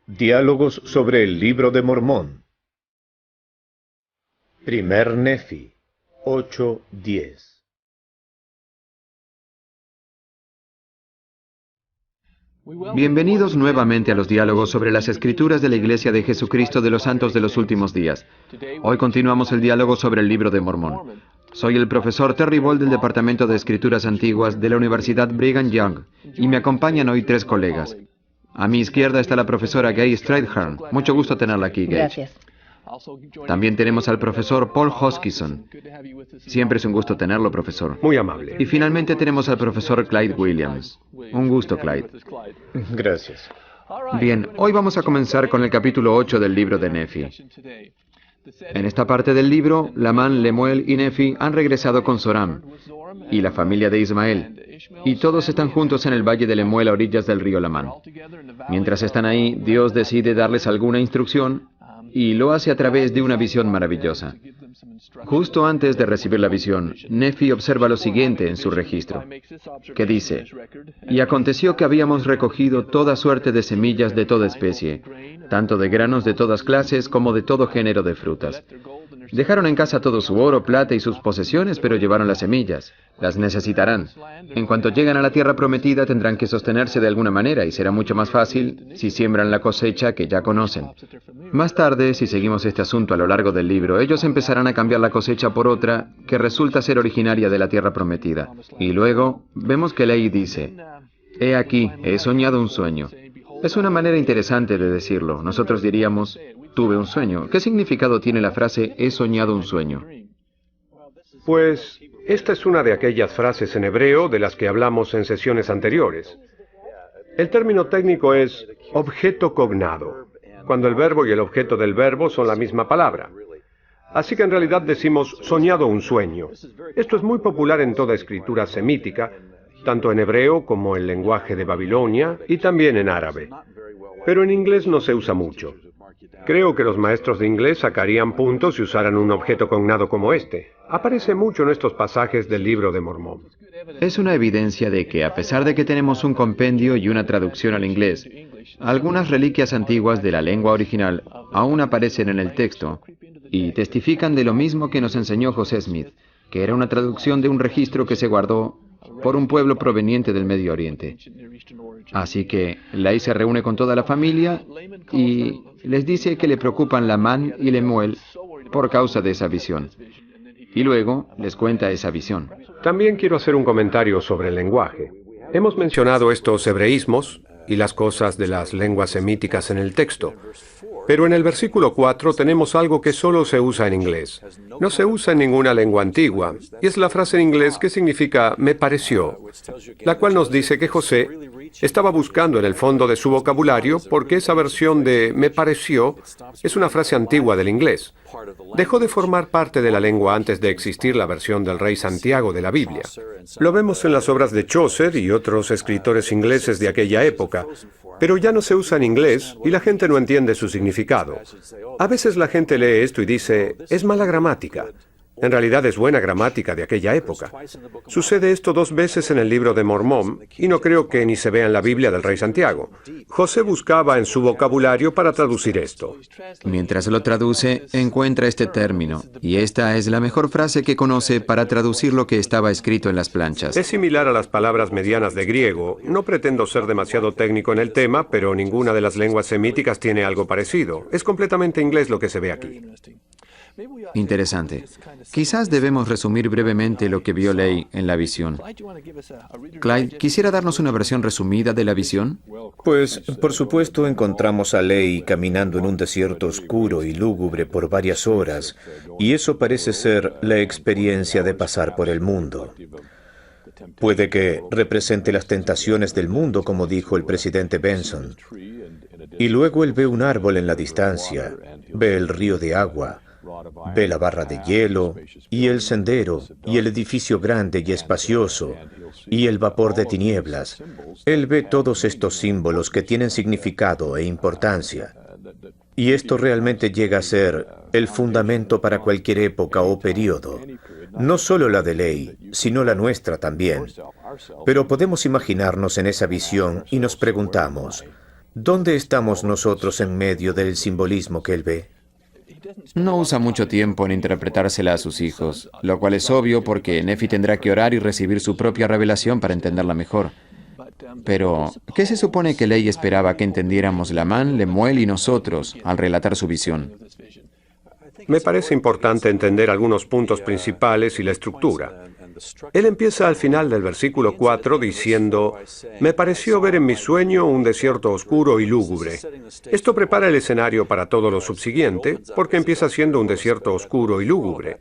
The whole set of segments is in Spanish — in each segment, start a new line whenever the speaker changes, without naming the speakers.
Diálogos sobre el Libro de Mormón. Primer Nefi 8:10.
Bienvenidos nuevamente a los diálogos sobre las Escrituras de la Iglesia de Jesucristo de los Santos de los Últimos Días. Hoy continuamos el diálogo sobre el Libro de Mormón. Soy el profesor Terry Ball del Departamento de Escrituras Antiguas de la Universidad Brigham Young y me acompañan hoy 3 colegas. A mi izquierda está la profesora Gay Strathairn. Mucho gusto tenerla aquí, Gay.
Gracias.
También tenemos al profesor Paul Hoskisson. Siempre es un gusto tenerlo, profesor.
Muy amable.
Y finalmente tenemos al profesor Clyde Williams. Un gusto, Clyde.
Gracias.
Bien, hoy vamos a comenzar con el capítulo 8 del libro de Nefi. En esta parte del libro, Lamán, Lemuel y Nefi han regresado con Zoram y la familia de Ismael, y todos están juntos en el valle de Lemuel a orillas del río Lamán. Mientras están ahí, Dios decide darles alguna instrucción y lo hace a través de una visión maravillosa. Justo antes de recibir la visión, Nefi observa lo siguiente en su registro, que dice: «Y aconteció que habíamos recogido toda suerte de semillas de toda especie, tanto de granos de todas clases como de todo género de frutas. Dejaron en casa todo su oro, plata y sus posesiones, pero llevaron las semillas. Las necesitarán. En cuanto lleguen a la tierra prometida tendrán que sostenerse de alguna manera y será mucho más fácil si siembran la cosecha que ya conocen. Más tarde, si seguimos este asunto a lo largo del libro, ellos empezarán a cambiar la cosecha por otra que resulta ser originaria de la tierra prometida. Y luego, vemos que Ley dice: «He aquí, he soñado un sueño». Es una manera interesante de decirlo. Nosotros diríamos: «Tuve un sueño». ¿Qué significado tiene la frase «he soñado un sueño»?
Pues, esta es una de aquellas frases en hebreo de las que hablamos en sesiones anteriores. El término técnico es objeto cognado, cuando el verbo y el objeto del verbo son la misma palabra. Así que en realidad decimos soñado un sueño. Esto es muy popular en toda escritura semítica, tanto en hebreo como en lenguaje de Babilonia y también en árabe. Pero en inglés no se usa mucho. Creo que los maestros de inglés sacarían puntos si usaran un objeto cognado como este. Aparece mucho en estos pasajes del Libro de Mormón.
Es una evidencia de que, a pesar de que tenemos un compendio y una traducción al inglés, algunas reliquias antiguas de la lengua original aún aparecen en el texto y testifican de lo mismo que nos enseñó José Smith, que era una traducción de un registro que se guardó por un pueblo proveniente del Medio Oriente. Así que Lai se reúne con toda la familia y les dice que le preocupan Lamán y Lemuel por causa de esa visión. Y luego les cuenta esa visión.
También quiero hacer un comentario sobre el lenguaje. Hemos mencionado estos hebreísmos y las cosas de las lenguas semíticas en el texto. Pero en el versículo 4 tenemos algo que solo se usa en inglés. No se usa en ninguna lengua antigua, y es la frase en inglés que significa «me pareció», la cual nos dice que José estaba buscando en el fondo de su vocabulario porque esa versión de «me pareció» es una frase antigua del inglés. Dejó de formar parte de la lengua antes de existir la versión del rey Santiago de la Biblia. Lo vemos en las obras de Chaucer y otros escritores ingleses de aquella época, pero ya no se usa en inglés y la gente no entiende su significado. A veces la gente lee esto y dice, es mala gramática. En realidad es buena gramática de aquella época. Sucede esto 2 veces en el Libro de Mormón, y no creo que ni se vea en la Biblia del rey Santiago. José buscaba en su vocabulario para traducir esto.
Mientras lo traduce, encuentra este término, y esta es la mejor frase que conoce para traducir lo que estaba escrito en las planchas.
Es similar a las palabras medianas de griego. No pretendo ser demasiado técnico en el tema, pero ninguna de las lenguas semíticas tiene algo parecido. Es completamente inglés lo que se ve aquí.
Interesante. Quizás debemos resumir brevemente lo que vio Ley en la visión. Clyde, ¿quisiera darnos una versión resumida de la visión?
Pues, por supuesto, encontramos a Ley caminando en un desierto oscuro y lúgubre por varias horas, y eso parece ser la experiencia de pasar por el mundo. Puede que represente las tentaciones del mundo, como dijo el presidente Benson. Y luego él ve un árbol en la distancia, ve el río de agua, ve la barra de hielo, y el sendero, y el edificio grande y espacioso, y el vapor de tinieblas. Él ve todos estos símbolos que tienen significado e importancia. Y esto realmente llega a ser el fundamento para cualquier época o período. No solo la de Ley, sino la nuestra también. Pero podemos imaginarnos en esa visión y nos preguntamos, ¿Dónde estamos nosotros en medio del simbolismo que él ve?
No usa mucho tiempo en interpretársela a sus hijos, lo cual es obvio porque Nefi tendrá que orar y recibir su propia revelación para entenderla mejor. Pero, ¿qué se supone que Ley esperaba que entendiéramos Lamán, Lemuel y nosotros al relatar su visión?
Me parece importante entender algunos puntos principales y la estructura. Él empieza al final del versículo 4 diciendo, «Me pareció ver en mi sueño un desierto oscuro y lúgubre». Esto prepara el escenario para todo lo subsiguiente, porque empieza siendo un desierto oscuro y lúgubre.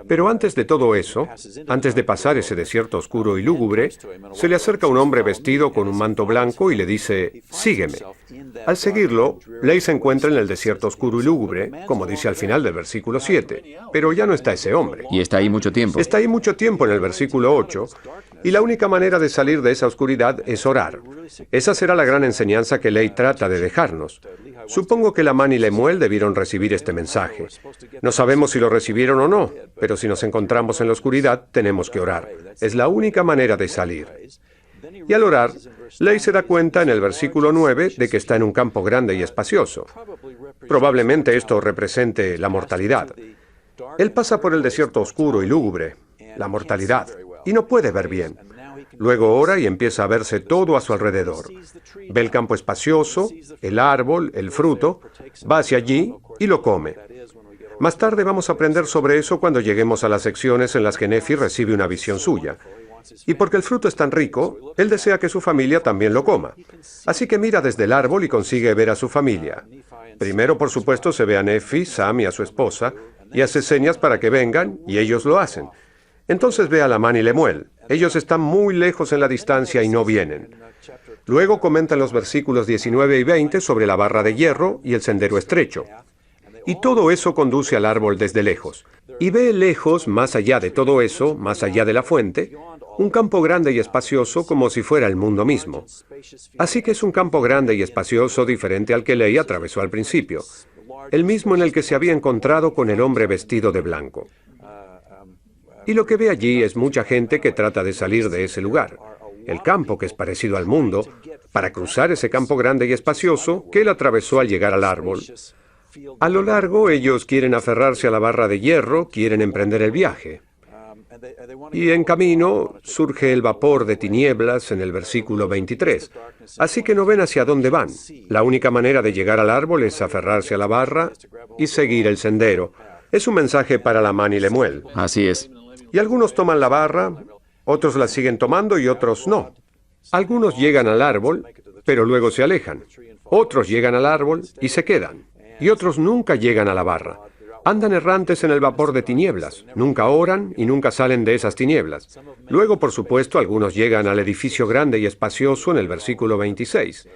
Pero antes de todo eso, antes de pasar ese desierto oscuro y lúgubre, se le acerca un hombre vestido con un manto blanco y le dice, «Sígueme». Al seguirlo, Ley se encuentra en el desierto oscuro y lúgubre, como dice al final del versículo 7, pero ya no está ese hombre.
Y está ahí mucho tiempo.
Está ahí mucho tiempo en el versículo 8, y la única manera de salir de esa oscuridad es orar. Esa será la gran enseñanza que Ley trata de dejarnos. Supongo que Lamán y Lemuel debieron recibir este mensaje. No sabemos si lo recibieron o no, pero si nos encontramos en la oscuridad, tenemos que orar. Es la única manera de salir. Y al orar, Ley se da cuenta en el versículo 9 de que está en un campo grande y espacioso. Probablemente esto represente la mortalidad. Él pasa por el desierto oscuro y lúgubre, la mortalidad, y no puede ver bien. Luego ora y empieza a verse todo a su alrededor. Ve el campo espacioso, el árbol, el fruto, va hacia allí y lo come. Más tarde vamos a aprender sobre eso cuando lleguemos a las secciones en las que Nefi recibe una visión suya. Y porque el fruto es tan rico, él desea que su familia también lo coma. Así que mira desde el árbol y consigue ver a su familia. Primero, por supuesto, se ve a Nefi, Sam y a su esposa, y hace señas para que vengan, y ellos lo hacen. Entonces ve a Lamán y Lemuel. Ellos están muy lejos en la distancia y no vienen. Luego comentan los versículos 19 y 20 sobre la barra de hierro y el sendero estrecho. Y todo eso conduce al árbol desde lejos. Y ve lejos, más allá de todo eso, más allá de la fuente, un campo grande y espacioso como si fuera el mundo mismo. Así que es un campo grande y espacioso diferente al que Ley atravesó al principio, el mismo en el que se había encontrado con el hombre vestido de blanco. Y lo que ve allí es mucha gente que trata de salir de ese lugar, el campo que es parecido al mundo, para cruzar ese campo grande y espacioso que él atravesó al llegar al árbol. A lo largo, ellos quieren aferrarse a la barra de hierro, quieren emprender el viaje. Y en camino surge el vapor de tinieblas en el versículo 23. Así que no ven hacia dónde van. La única manera de llegar al árbol es aferrarse a la barra y seguir el sendero. Es un mensaje para Lamán y Lemuel.
Así es.
Y algunos toman la barra, otros la siguen tomando y otros no. Algunos llegan al árbol, pero luego se alejan. Otros llegan al árbol y se quedan. Y otros nunca llegan a la barra. Andan errantes en el vapor de tinieblas, nunca oran y nunca salen de esas tinieblas. Luego, por supuesto, algunos llegan al edificio grande y espacioso en el versículo 26.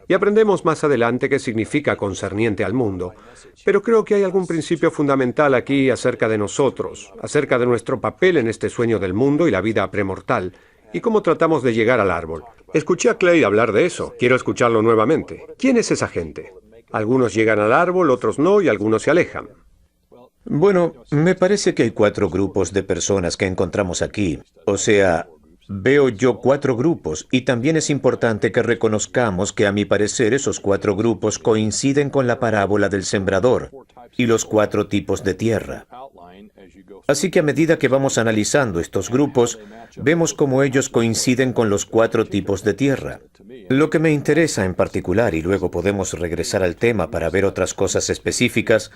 Y aprendemos más adelante qué significa concerniente al mundo. Pero creo que hay algún principio fundamental aquí acerca de nosotros, acerca de nuestro papel en este sueño del mundo y la vida premortal, y cómo tratamos de llegar al árbol. Escuché a Clay hablar de eso. Quiero escucharlo nuevamente. ¿Quién es esa gente? Algunos llegan al árbol, otros no, y algunos se alejan.
Bueno, me parece que hay 4 grupos de personas que encontramos aquí. O sea, veo yo 4 grupos, y también es importante que reconozcamos que a mi parecer esos 4 grupos coinciden con la parábola del sembrador y los 4 tipos de tierra. Así que a medida que vamos analizando estos grupos, vemos cómo ellos coinciden con los 4 tipos de tierra. Lo que me interesa en particular, y luego podemos regresar al tema para ver otras cosas específicas,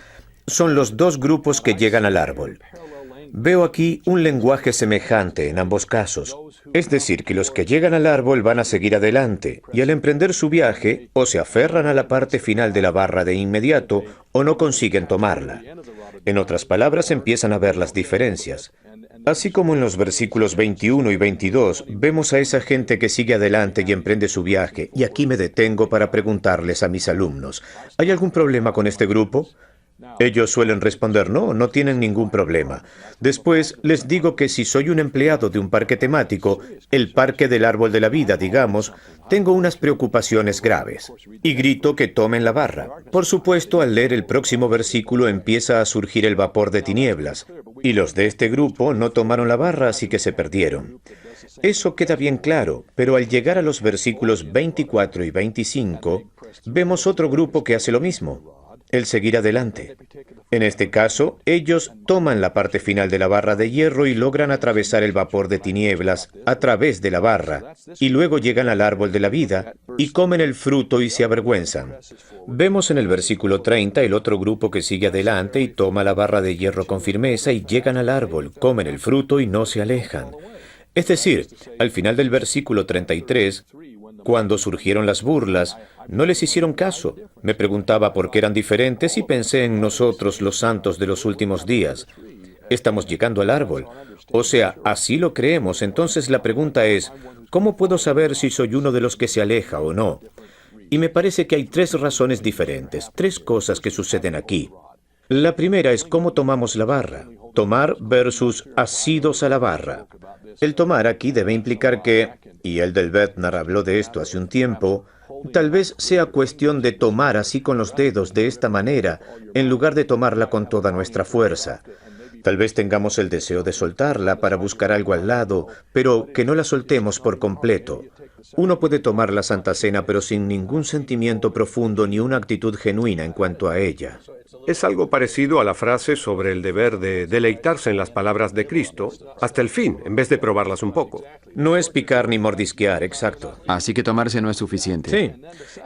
son los 2 grupos que llegan al árbol. Veo aquí un lenguaje semejante en ambos casos. Es decir, que los que llegan al árbol van a seguir adelante, y al emprender su viaje, o se aferran a la parte final de la barra de inmediato, o no consiguen tomarla. En otras palabras, empiezan a ver las diferencias. Así como en los versículos 21 y 22, vemos a esa gente que sigue adelante y emprende su viaje, y aquí me detengo para preguntarles a mis alumnos, ¿hay algún problema con este grupo? Ellos suelen responder, no, no tienen ningún problema. Después les digo que si soy un empleado de un parque temático, el parque del árbol de la vida, digamos, tengo unas preocupaciones graves. Y grito que tomen la barra. Por supuesto, al leer el próximo versículo empieza a surgir el vapor de tinieblas. Y los de este grupo no tomaron la barra, así que se perdieron. Eso queda bien claro, pero al llegar a los versículos 24 y 25, vemos otro grupo que hace lo mismo, el seguir adelante. En este caso, ellos toman la parte final de la barra de hierro y logran atravesar el vapor de tinieblas a través de la barra, y luego llegan al árbol de la vida y comen el fruto y se avergüenzan. Vemos en el versículo 30 el otro grupo que sigue adelante y toma la barra de hierro con firmeza y llegan al árbol, comen el fruto y no se alejan. Es decir, al final del versículo 33, cuando surgieron las burlas, no les hicieron caso. Me preguntaba por qué eran diferentes y pensé en nosotros, los santos de los últimos días. Estamos llegando al árbol. O sea, así lo creemos. Entonces la pregunta es, ¿cómo puedo saber si soy uno de los que se aleja o no? Y me parece que hay tres razones diferentes, tres cosas que suceden aquí. La primera es cómo tomamos la barra. Tomar versus asidos a la barra. El tomar aquí debe implicar que, y el del Bednar habló de esto hace un tiempo, tal vez sea cuestión de tomar así con los dedos de esta manera, en lugar de tomarla con toda nuestra fuerza. Tal vez tengamos el deseo de soltarla para buscar algo al lado, pero que no la soltemos por completo. Uno puede tomar la Santa Cena, pero sin ningún sentimiento profundo ni una actitud genuina en cuanto a ella.
Es algo parecido a la frase sobre el deber de deleitarse en las palabras de Cristo hasta el fin, en vez de probarlas un poco.
No es picar ni mordisquear, exacto.
Así que tomarse no es suficiente.
Sí.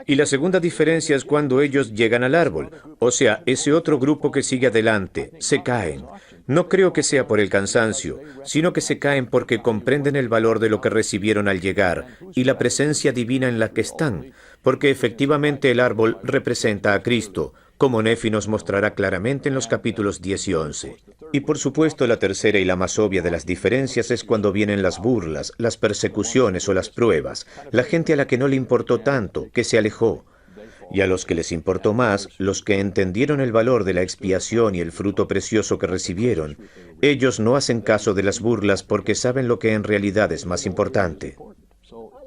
Y la segunda diferencia es cuando ellos llegan al árbol. O sea, ese otro grupo que sigue adelante, se caen. No creo que sea por el cansancio, sino que se caen porque comprenden el valor de lo que recibieron al llegar y la presencia divina en la que están, porque efectivamente el árbol representa a Cristo, como Nefi nos mostrará claramente en los capítulos 10 y 11. Y por supuesto la tercera y la más obvia de las diferencias es cuando vienen las burlas, las persecuciones o las pruebas, la gente a la que no le importó tanto, que se alejó. Y a los que les importó más, los que entendieron el valor de la expiación y el fruto precioso que recibieron, ellos no hacen caso de las burlas porque saben lo que en realidad es más importante.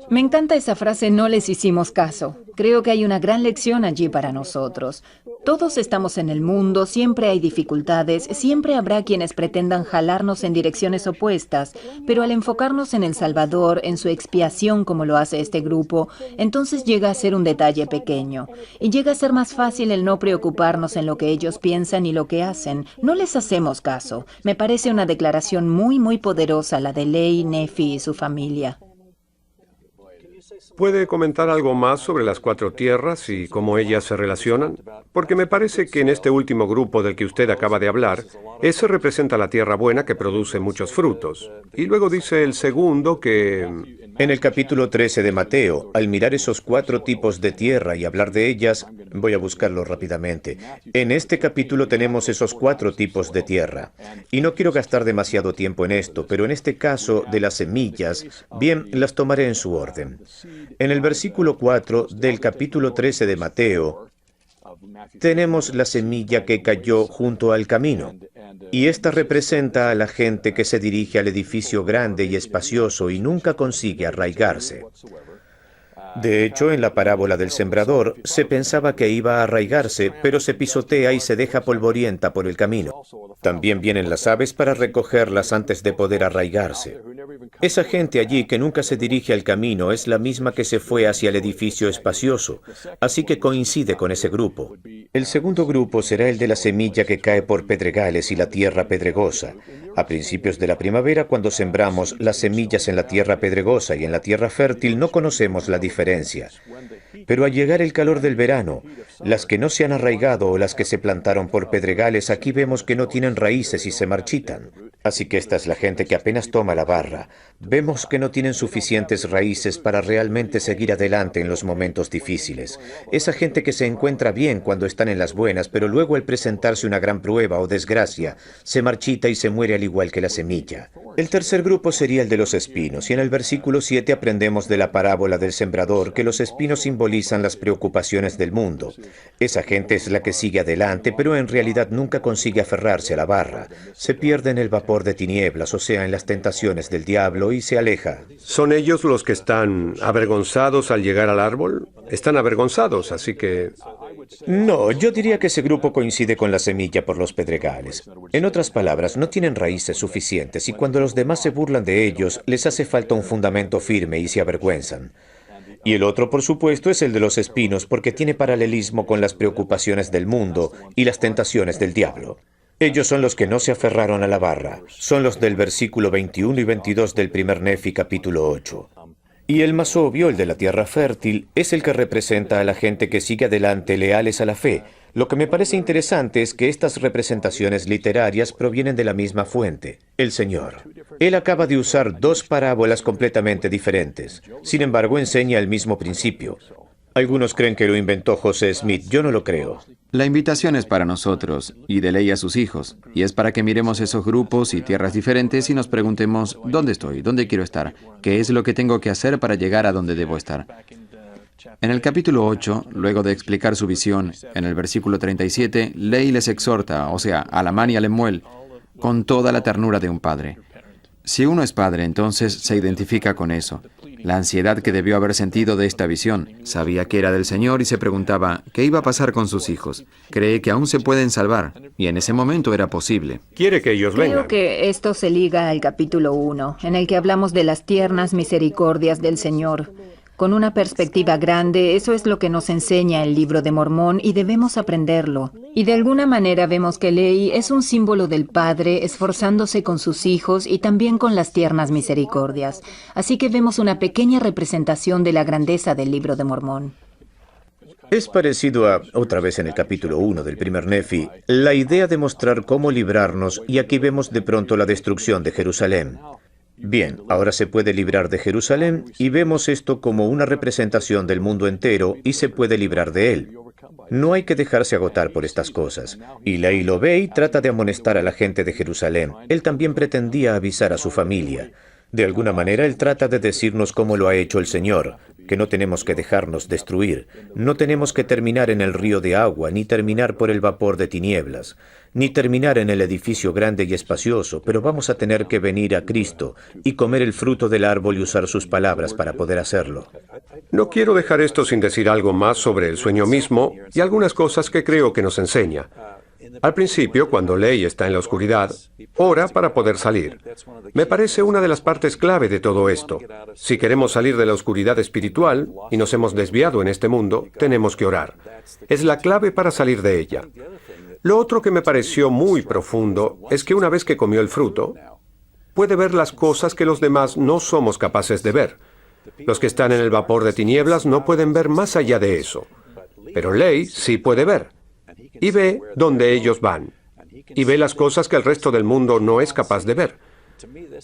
Me encanta esa frase, no les hicimos caso. Creo que hay una gran lección allí para nosotros. Todos estamos en el mundo, siempre hay dificultades, siempre habrá quienes pretendan jalarnos en direcciones opuestas, pero al enfocarnos en el Salvador, en su expiación como lo hace este grupo, entonces llega a ser un detalle pequeño. Y llega a ser más fácil el no preocuparnos en lo que ellos piensan y lo que hacen. No les hacemos caso. Me parece una declaración muy, muy poderosa la de Lehi, Nefi y su familia.
¿Puede comentar algo más sobre las cuatro tierras y cómo ellas se relacionan? Porque me parece que en este último grupo del que usted acaba de hablar, ese representa la tierra buena que produce muchos frutos. Y luego dice el segundo que...
En el capítulo 13 de Mateo, al mirar esos cuatro tipos de tierra y hablar de ellas, voy a buscarlo rápidamente. En este capítulo tenemos esos cuatro tipos de tierra. Y no quiero gastar demasiado tiempo en esto, pero en este caso de las semillas, bien, las tomaré en su orden. En el versículo 4 del capítulo 13 de Mateo, tenemos la semilla que cayó junto al camino. Y esta representa a la gente que se dirige al edificio grande y espacioso y nunca consigue arraigarse. De hecho, en la parábola del sembrador, se pensaba que iba a arraigarse, pero se pisotea y se deja polvorienta por el camino. También vienen las aves para recogerlas antes de poder arraigarse. Esa gente allí que nunca se dirige al camino es la misma que se fue hacia el edificio espacioso, así que coincide con ese grupo. El segundo grupo será el de la semilla que cae por pedregales y la tierra pedregosa. A principios de la primavera, cuando sembramos las semillas en la tierra pedregosa y en la tierra fértil, no conocemos la diferencia. Pero al llegar el calor del verano, las que no se han arraigado o las que se plantaron por pedregales, aquí vemos que no tienen raíces y se marchitan. Así que esta es la gente que apenas toma la barra. Vemos que no tienen suficientes raíces para realmente seguir adelante en los momentos difíciles. Esa gente que se encuentra bien cuando están en las buenas, pero luego al presentarse una gran prueba o desgracia, se marchita y se muere al igual que la semilla. El tercer grupo sería el de los espinos, y en el versículo 7 aprendemos de la parábola del sembrador que los espinos simbolizan las preocupaciones del mundo. Esa gente es la que sigue adelante, pero en realidad nunca consigue aferrarse a la barra. Se pierde en el vapor de tinieblas, o sea, en las tentaciones del diablo, y se aleja.
¿Son ellos los que están avergonzados al llegar al árbol? Están avergonzados, así que
No, yo diría que ese grupo coincide con la semilla por los pedregales. En otras palabras, no tienen raíces suficientes y cuando los demás se burlan de ellos, les hace falta un fundamento firme y se avergüenzan. Y el otro, por supuesto, es el de los espinos porque tiene paralelismo con las preocupaciones del mundo y las tentaciones del diablo. Ellos son los que no se aferraron a la barra. Son los del versículo 21 y 22 del primer Nefi capítulo 8. Y el más obvio, el de la tierra fértil, es el que representa a la gente que sigue adelante leales a la fe. Lo que me parece interesante es que estas representaciones literarias provienen de la misma fuente, el Señor. Él acaba de usar dos parábolas completamente diferentes. Sin embargo, enseña el mismo principio. Algunos creen que lo inventó José Smith. Yo no lo creo.
La invitación es para nosotros, y de ley a sus hijos, y es para que miremos esos grupos y tierras diferentes y nos preguntemos, ¿dónde estoy? ¿Dónde quiero estar? ¿Qué es lo que tengo que hacer para llegar a donde debo estar? En el capítulo 8, luego de explicar su visión, en el versículo 37, Ley les exhorta, o sea, a Lamán y a Lemuel, con toda la ternura de un padre. Si uno es padre, entonces se identifica con eso. La ansiedad que debió haber sentido de esta visión. Sabía que era del Señor y se preguntaba, ¿qué iba a pasar con sus hijos? Cree que aún se pueden salvar, y en ese momento era posible.
Quiere que ellos vengan.
Creo que esto se liga al capítulo 1, en el que hablamos de las tiernas misericordias del Señor. Con una perspectiva grande, eso es lo que nos enseña el Libro de Mormón y debemos aprenderlo. Y de alguna manera vemos que Ley es un símbolo del Padre esforzándose con sus hijos y también con las tiernas misericordias. Así que vemos una pequeña representación de la grandeza del Libro de Mormón.
Es parecido a, otra vez en el capítulo 1 del primer Nefi, la idea de mostrar cómo librarnos, y aquí vemos de pronto la destrucción de Jerusalén. Bien, ahora se puede librar de Jerusalén y vemos esto como una representación del mundo entero y se puede librar de él. No hay que dejarse agotar por estas cosas. Y Ley lo ve y trata de amonestar a la gente de Jerusalén. Él también pretendía avisar a su familia. De alguna manera, él trata de decirnos cómo lo ha hecho el Señor, que no tenemos que dejarnos destruir, no tenemos que terminar en el río de agua, ni terminar por el vapor de tinieblas, ni terminar en el edificio grande y espacioso, pero vamos a tener que venir a Cristo y comer el fruto del árbol y usar sus palabras para poder hacerlo.
No quiero dejar esto sin decir algo más sobre el sueño mismo y algunas cosas que creo que nos enseña. Al principio, cuando Ley está en la oscuridad, ora para poder salir. Me parece una de las partes clave de todo esto. Si queremos salir de la oscuridad espiritual y nos hemos desviado en este mundo, tenemos que orar. Es la clave para salir de ella. Lo otro que me pareció muy profundo es que una vez que comió el fruto, puede ver las cosas que los demás no somos capaces de ver. Los que están en el vapor de tinieblas no pueden ver más allá de eso. Pero Ley sí puede ver. Y ve dónde ellos van. Y ve las cosas que el resto del mundo no es capaz de ver.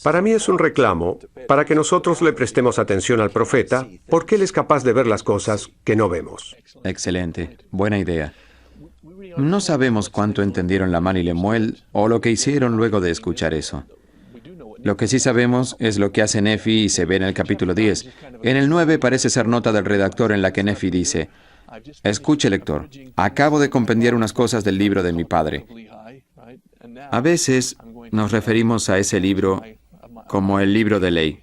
Para mí es un reclamo para que nosotros le prestemos atención al profeta, porque él es capaz de ver las cosas que no vemos.
Excelente. Buena idea. No sabemos cuánto entendieron Lamán y Lemuel o lo que hicieron luego de escuchar eso. Lo que sí sabemos es lo que hace Nefi y se ve en el capítulo 10. En el 9 parece ser nota del redactor en la que Nefi dice: escuche, lector, acabo de compendiar unas cosas del libro de mi padre. A veces nos referimos a ese libro como el libro de Ley.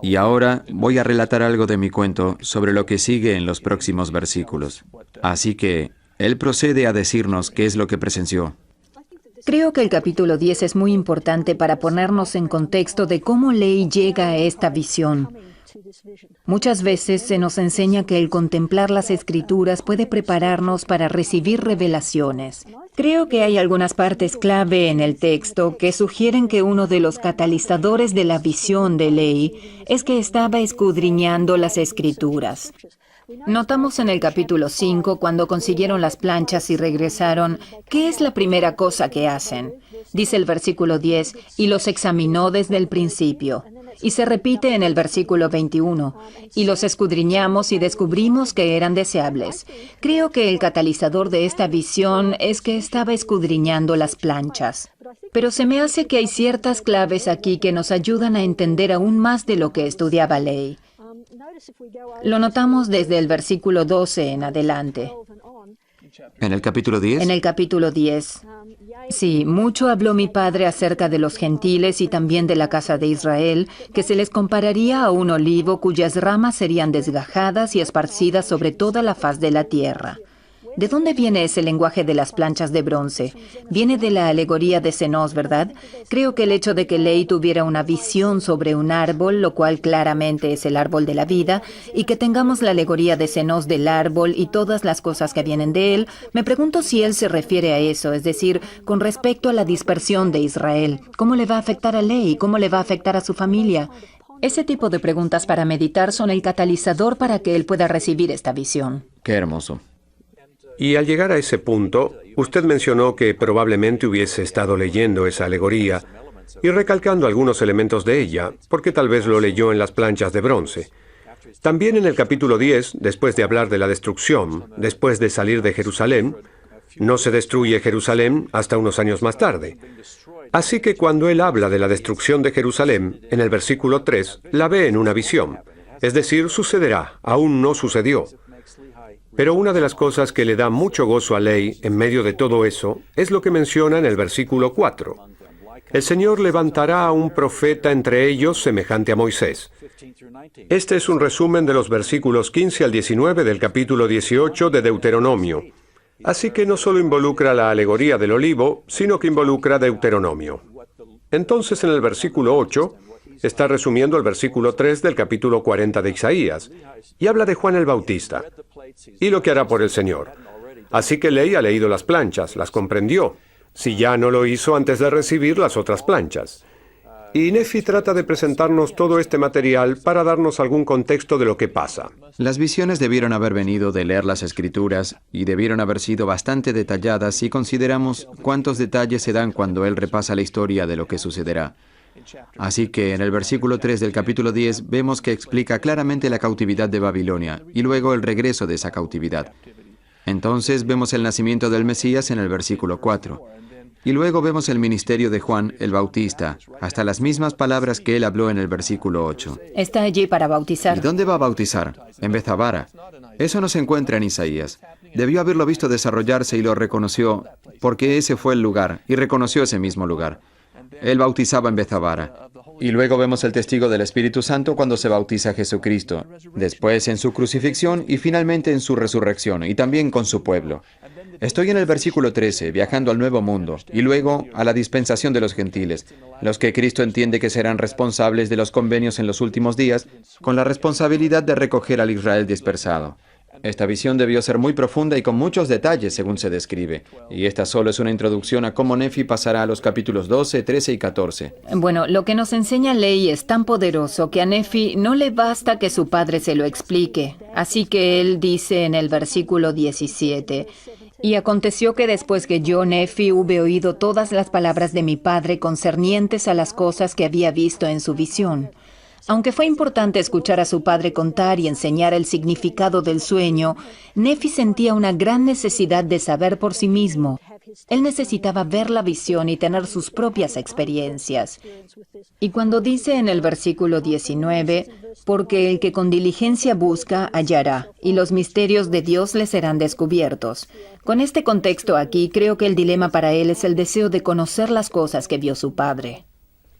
Y ahora voy a relatar algo de mi cuento sobre lo que sigue en los próximos versículos. Así que él procede a decirnos qué es lo que presenció.
Creo que el capítulo 10 es muy importante para ponernos en contexto de cómo Ley llega a esta visión. Muchas veces se nos enseña que el contemplar las Escrituras puede prepararnos para recibir revelaciones. Creo que hay algunas partes clave en el texto que sugieren que uno de los catalizadores de la visión de Ley es que estaba escudriñando las Escrituras. Notamos en el capítulo 5, cuando consiguieron las planchas y regresaron, ¿qué es la primera cosa que hacen? Dice el versículo 10, y los examinó desde el principio. Y se repite en el versículo 21, y los escudriñamos y descubrimos que eran deseables. Creo que el catalizador de esta visión es que estaba escudriñando las planchas. Pero se me hace que hay ciertas claves aquí que nos ayudan a entender aún más de lo que estudiaba Ley. Lo notamos desde el versículo 12 en adelante.
¿En el capítulo 10?
En el capítulo 10. Sí, mucho habló mi padre acerca de los gentiles y también de la casa de Israel, que se les compararía a un olivo cuyas ramas serían desgajadas y esparcidas sobre toda la faz de la tierra. ¿De dónde viene ese lenguaje de las planchas de bronce? Viene de la alegoría de Senos, ¿verdad? Creo que el hecho de que Ley tuviera una visión sobre un árbol, lo cual claramente es el árbol de la vida, y que tengamos la alegoría de Senos del árbol y todas las cosas que vienen de él, me pregunto si él se refiere a eso, es decir, con respecto a la dispersión de Israel. ¿Cómo le va a afectar a Ley? ¿Cómo le va a afectar a su familia? Ese tipo de preguntas para meditar son el catalizador para que él pueda recibir esta visión.
Qué hermoso.
Y al llegar a ese punto, usted mencionó que probablemente hubiese estado leyendo esa alegoría y recalcando algunos elementos de ella, porque tal vez lo leyó en las planchas de bronce. También en el capítulo 10, después de hablar de la destrucción, después de salir de Jerusalén, no se destruye Jerusalén hasta unos años más tarde. Así que cuando él habla de la destrucción de Jerusalén, en el versículo 3, la ve en una visión. Es decir, sucederá, aún no sucedió. Pero una de las cosas que le da mucho gozo a Ley en medio de todo eso es lo que menciona en el versículo 4. El Señor levantará a un profeta entre ellos semejante a Moisés. Este es un resumen de los versículos 15 al 19 del capítulo 18 de Deuteronomio. Así que no solo involucra la alegoría del olivo, sino que involucra Deuteronomio. Entonces en el versículo 8 está resumiendo el versículo 3 del capítulo 40 de Isaías, y habla de Juan el Bautista, y lo que hará por el Señor. Así que Ley ha leído las planchas, las comprendió, si ya no lo hizo antes de recibir las otras planchas. Y Nefi trata de presentarnos todo este material para darnos algún contexto de lo que pasa.
Las visiones debieron haber venido de leer las Escrituras y debieron haber sido bastante detalladas si consideramos cuántos detalles se dan cuando él repasa la historia de lo que sucederá. Así que en el versículo 3 del capítulo 10 vemos que explica claramente la cautividad de Babilonia y luego el regreso de esa cautividad. Entonces vemos el nacimiento del Mesías en el versículo 4. Y luego vemos el ministerio de Juan el Bautista, hasta las mismas palabras que él habló en el versículo 8.
Está allí para bautizar.
¿Y dónde va a bautizar? En Bethsabara. Eso no se encuentra en Isaías. Debió haberlo visto desarrollarse y lo reconoció, porque ese fue el lugar, y reconoció ese mismo lugar. Él bautizaba en Bethsabara. Y luego vemos el testigo del Espíritu Santo cuando se bautiza a Jesucristo, después en su crucifixión y finalmente en su resurrección, y también con su pueblo. Estoy en el versículo 13, viajando al Nuevo Mundo, y luego a la dispensación de los gentiles, los que Cristo entiende que serán responsables de los convenios en los últimos días, con la responsabilidad de recoger al Israel dispersado. Esta visión debió ser muy profunda y con muchos detalles, según se describe. Y esta solo es una introducción a cómo Nefi pasará a los capítulos 12, 13 y 14.
Bueno, lo que nos enseña Ley es tan poderoso que a Nefi no le basta que su padre se lo explique. Así que él dice en el versículo 17... Y aconteció que después que yo, Nefi, hube oído todas las palabras de mi padre concernientes a las cosas que había visto en su visión. Aunque fue importante escuchar a su padre contar y enseñar el significado del sueño, Nefi sentía una gran necesidad de saber por sí mismo. Él necesitaba ver la visión y tener sus propias experiencias. Y cuando dice en el versículo 19, porque el que con diligencia busca, hallará, y los misterios de Dios le serán descubiertos. Con este contexto aquí, creo que el dilema para él es el deseo de conocer las cosas que vio su padre.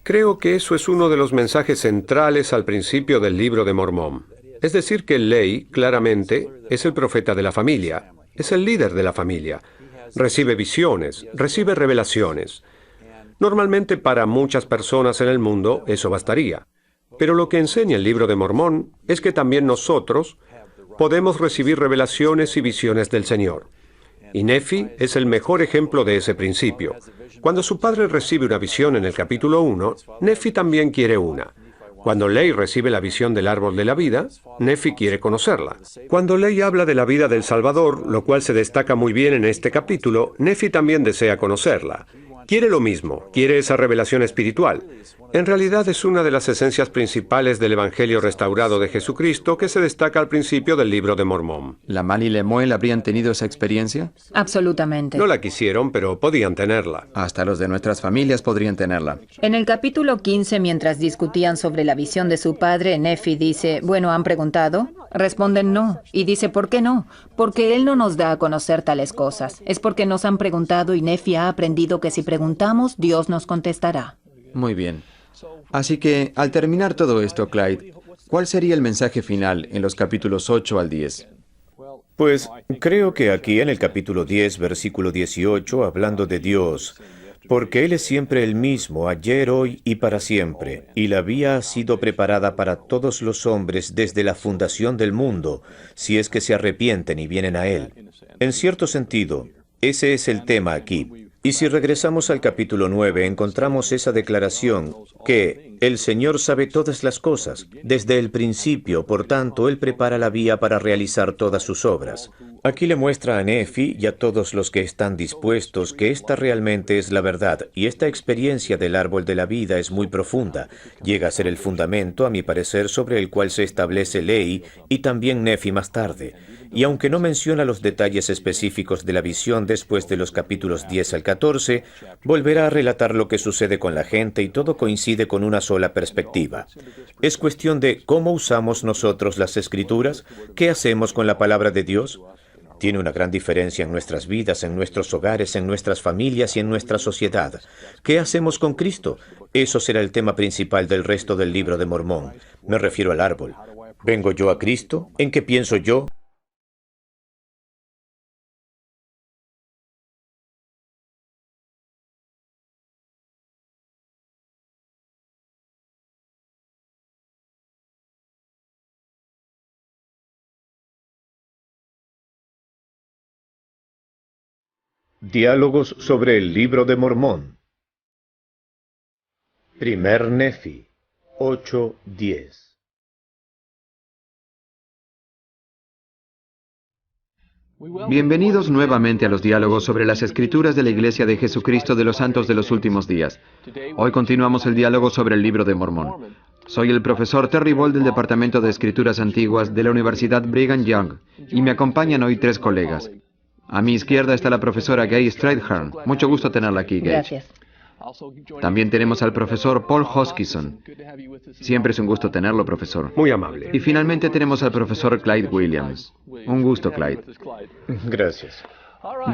Creo que eso es uno de los mensajes centrales al principio del libro de Mormón. Es decir, que Ley, claramente, es el profeta de la familia, es el líder de la familia. Recibe visiones, recibe revelaciones. Normalmente para muchas personas en el mundo eso bastaría. Pero lo que enseña el libro de Mormón es que también nosotros podemos recibir revelaciones y visiones del Señor. Y Nefi es el mejor ejemplo de ese principio. Cuando su padre recibe una visión en el capítulo 1, Nefi también quiere una. Cuando Ley recibe la visión del árbol de la vida, Nefi quiere conocerla. Cuando Ley habla de la vida del Salvador, lo cual se destaca muy bien en este capítulo, Nefi también desea conocerla. Quiere lo mismo, quiere esa revelación espiritual. En realidad es una de las esencias principales del Evangelio restaurado de Jesucristo que se destaca al principio del libro de Mormón.
¿Laman y Lemuel habrían tenido esa experiencia?
Absolutamente.
No la quisieron, pero podían tenerla.
Hasta los de nuestras familias podrían tenerla.
En el capítulo 15, mientras discutían sobre la visión de su padre, Nefi dice, bueno, ¿han preguntado? Responden no. Y dice, ¿por qué no? Porque él no nos da a conocer tales cosas. Es porque nos han preguntado y Nefi ha aprendido que si preguntamos, Dios nos contestará.
Muy bien. Así que, al terminar todo esto, Clyde, ¿cuál sería el mensaje final en los capítulos 8 al 10?
Pues creo que aquí en el capítulo 10, versículo 18, hablando de Dios, porque Él es siempre el mismo, ayer, hoy y para siempre, y la vía ha sido preparada para todos los hombres desde la fundación del mundo, si es que se arrepienten y vienen a Él. En cierto sentido, ese es el tema aquí. Y si regresamos al capítulo 9, encontramos esa declaración que el Señor sabe todas las cosas, desde el principio, por tanto, Él prepara la vía para realizar todas sus obras. Aquí le muestra a Nefi y a todos los que están dispuestos que esta realmente es la verdad, y esta experiencia del árbol de la vida es muy profunda. Llega a ser el fundamento, a mi parecer, sobre el cual se establece Ley y también Nefi más tarde. Y aunque no menciona los detalles específicos de la visión después de los capítulos 10 al 14, volverá a relatar lo que sucede con la gente y todo coincide con una sola perspectiva. Es cuestión de cómo usamos nosotros las Escrituras, qué hacemos con la palabra de Dios. Tiene una gran diferencia en nuestras vidas, en nuestros hogares, en nuestras familias y en nuestra sociedad. ¿Qué hacemos con Cristo? Eso será el tema principal del resto del libro de Mormón. Me refiero al árbol. ¿Vengo yo a Cristo? ¿En qué pienso yo?
Diálogos sobre el libro de Mormón. Primer Nefi 8:10.
Bienvenidos nuevamente a los diálogos sobre las Escrituras de la Iglesia de Jesucristo de los Santos de los Últimos Días. Hoy continuamos el diálogo sobre el libro de Mormón. Soy el profesor Terry Ball del Departamento de Escrituras Antiguas de la Universidad Brigham Young y me acompañan hoy 3 colegas. A mi izquierda está la profesora Gay Stridehurn. Mucho gusto tenerla aquí, Gay.
Gracias.
También tenemos al profesor Paul Hoskisson. Siempre es un gusto tenerlo, profesor.
Muy amable.
Y finalmente tenemos al profesor Clyde Williams. Un gusto, Clyde.
Gracias.
Bien.